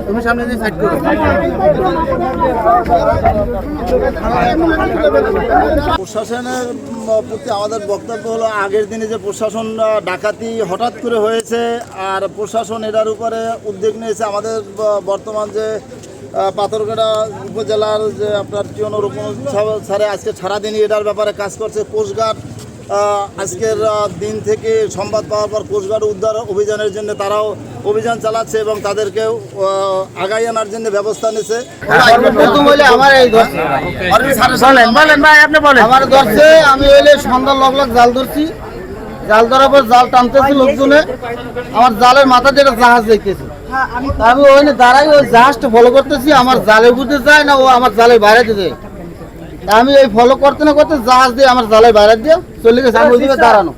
তুমি সামনে দিয়ে সাইড করো। প্রশাসনের প্রতি আমাদের বক্তব্য হলো, আগের দিনে যে প্রশাসন ডাকাতি হঠাৎ করে হয়েছে আর প্রশাসন এটার উপরে উদ্যোগ নিয়েছে। আমাদের বর্তমান যে পাথরঘাটা উপজেলার যে আপনার রূপন স্যারে আজকে সারাদিনই এটার ব্যাপারে কাজ করছে। কোস্টগার্ড আজকের দিন থেকে সংবাদ পাওয়ার পর কোস্টগার্ড উদ্ধার অভিযানের জন্য তারাও অভিযান চালাচ্ছে এবং তাদেরকেও আগাই আনার জন্য ব্যবস্থা নিচ্ছে। আমার ধরছে, আমি হইলে সন্ধ্যা লগ জাল ধরছি, জাল ধরার পর জাল টানতেছি লোকজনে, আমার জালের মাথা যেটা জাহাজ দেখতেছি, আমি ওইখানে দাঁড়াই ওই জাহাজটা ফলো করতেছি, আমার জালের বুঝতে যায় না, ও আমার জালের বাইরে দিতে। আমি এই ফলো করতে না করতে জাহাজ দিয়ে আমার জালের বাইরে দিয়ে চলে গেছে। আমি ওইদিকে দাঁড়ানো,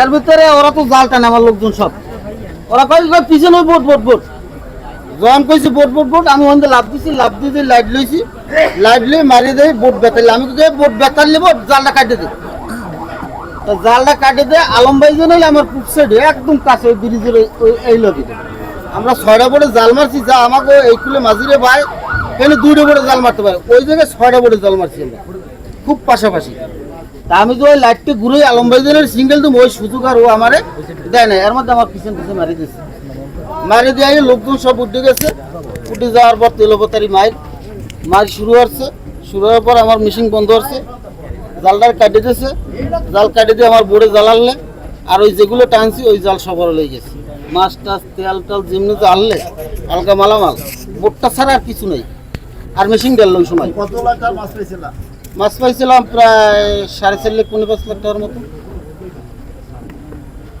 এর ভিতরে ওরা তো জাল টানে আমার লোকজন সব, ওরা কয় পিছনে বোট বোট বোট, যখন কইছি বোট বোট বোট, আমি ওখান থেকে লাভ দিছি, লাভ দিয়ে লাইট লইছি, লাইট লই মারিয়ে দেয় বোট বেতালি। আমি তো বোট বেতাল নিব, জালটা কাটিয়ে দিই, তো জালটা কাটিয়ে দিয়ে আলম ভাই যে নইলে আমার পুক সাইডে একদম কাছে ওই ব্রিজের এই লবিতে আমরা 6টা বোটে জাল মারছি, যা আমাকে এই কুলে মাঝিরে ভাই এখানে 2টা বোটে জাল মারতে পারে, ওই জায়গায় 6টা বোটে জাল মারছি আমরা খুব পাশাপাশি। তা আমি তো ওই লাইটটা ঘুরে আলম ভাইজনের সিঙ্গেল তো ওই সুযোগ আর ও আমারে দেয় না, এর মধ্যে আমার পিছন পিছনে মারি দিয়েছে, মারি দিয়ে লোকজন সব উঠে গেছে। উঠে যাওয়ার পর তেলবতারি মার শুরু হচ্ছে, শুরু হওয়ার পর আমার মেশিন বন্ধ হচ্ছে, জালটার কাটে দিয়েছে, জাল কাটে দিয়ে আমার বোর্ডে জ্বালালে, আর ওই যেগুলো টানছি ওই জাল সবার লেগে গেছে। মাছ টাছ তেল টাল যেমনি জ্বাললে হালকা মালামাল, বোটটা ছাড়া আর কিছু নেই। আর মেশিন গেল ওই সময় কত লাখ টাকার মাছ পেয়েছিলাম? মাছ পাইছিলাম প্রায় 4.5 লাখ 5 লাখ টাকার মতো।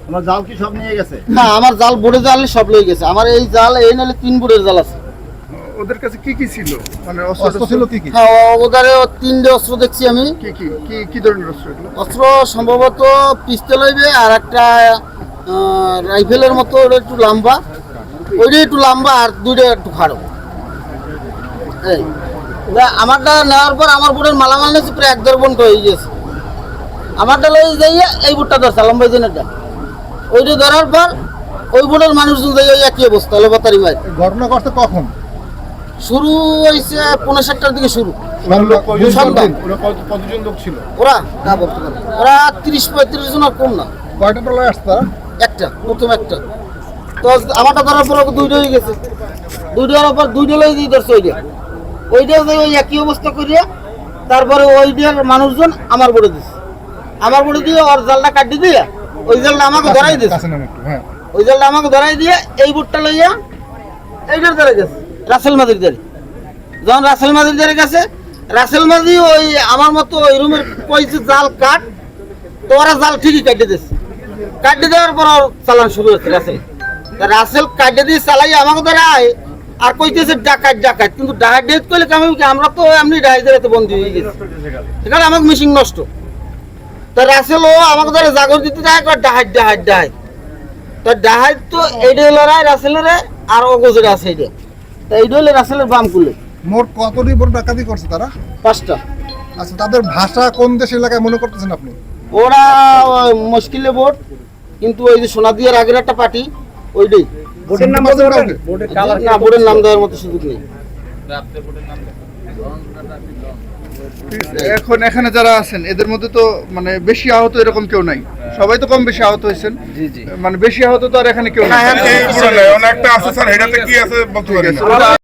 আমার জাল কি সব নিয়ে গেছে? না, আমার জাল বোর্ডে জাল সব লয়ে গেছে। আমার এই জাল এই নালে 3 বোর্ডের জাল আছে। ওদের কাছে কি কি ছিল, মানে অস্ত্র ছিল কি কি? হ্যাঁ, ওদারে 3টে অস্ত্র দেখছি আমি। কি কি কি কি ধরনের অস্ত্র এগুলো? অস্ত্র সম্ভবত পিস্তল হইবে, আর একটা রাইফেলের মতো, ওটা একটু লম্বা, ওইটা একটু লম্বা, আর 2টা একটু খাড়ো। এই আমারটা নেওয়ার পর আমার বোর্ডের মালামাল নিয়েছি প্রায় 1.5 ঘন্টা হয়ে গেছে। আমারটা লই যাইয়া এই বোর্ডটা ধরছে আলম ভাইজনেরটা, ওইটা ধরার পর ওই বোর্ডের মানুষজন যাই ওই একই অবস্থা লবাতারি মার। ঘটনা করতে কখন শুরু হয়েছে? 5:30টার দিকে শুরু। কতজন লোক ছিল ওরা না বলতে পারে, ওরা 30-35 জন, আর কম না। কয়টা টলায় আসতো? একটা, প্রথম একটা। তো আমারটা ধরার পর 2টা হয়ে গেছে, 2টা হওয়ার পর 2টা লই দিয়ে ধরছে ওইটা ওই একই অবস্থা করিয়া, তারপরে ওইটার মানুষজন আমার বোর্ডে দিচ্ছে, আমার বোর্ডে দিয়ে ওর জালটা কাটিয়ে দিয়ে ওই জালটা আমাকে ধরাই দিচ্ছে, ওই জালটা আমাকে ধরাই দিয়ে এই বোর্ডটা লইয়া এইটার ধরে গেছে রাসেল মাদির ধরে। যখন রাসেল মাদির ধরে গেছে, রাসেল মাদি ওই আমার মতো ওই রুমের কইছে জাল কাট, তো ওরা জাল ঠিকই কাটিয়ে দিচ্ছে। কাটিয়ে দেওয়ার পর চালান শুরু হচ্ছে রাসেল কাটিয়ে দিয়ে চালাই আমাকে ধরে আয়, আর কইতেছে ডাকাত ডাকাত, কিন্তু ডাকাত ডেট করলে আমরা তো এমনি ডাইজারে বন্দী হয়ে গেছি, সেখানে আমাকে মেশিন নষ্ট। তা রাসেল ও আমাকে ধরে জাগর দিতে যায়, ডাহাত ডাহাত ডাহাত, তো ডাহাত তো এইটা লড়াই রাসেলের আর অগজের আছে এইটা, তা এইটা হলে রাসেলের বাম কুলে। মোট কতটি বোট ডাকাতি করছে তারা? 5টা। আচ্ছা, তাদের ভাষা কোন দেশের এলাকায় মনে করতেছেন আপনি? ওরা মুশকিলে বোট, কিন্তু ওই যে সোনাদিয়ার আগের একটা পার্টি ওইটাই। বোটের নাম বলতে পারবেন? না, বোটের নাম দেওয়ার মতো সুযোগ নেই। এখন এখানে যারা আছেন এদের মধ্যে তো মানে বেশি আহত এরকম কেউ নাই, সবাই তো কম বেশি আহত হয়েছেন। মানে বেশি আহত তো আর এখানে কেউ নাই। অনেকটা আছে স্যার, এটাতে কি আছে বলতে পারি না।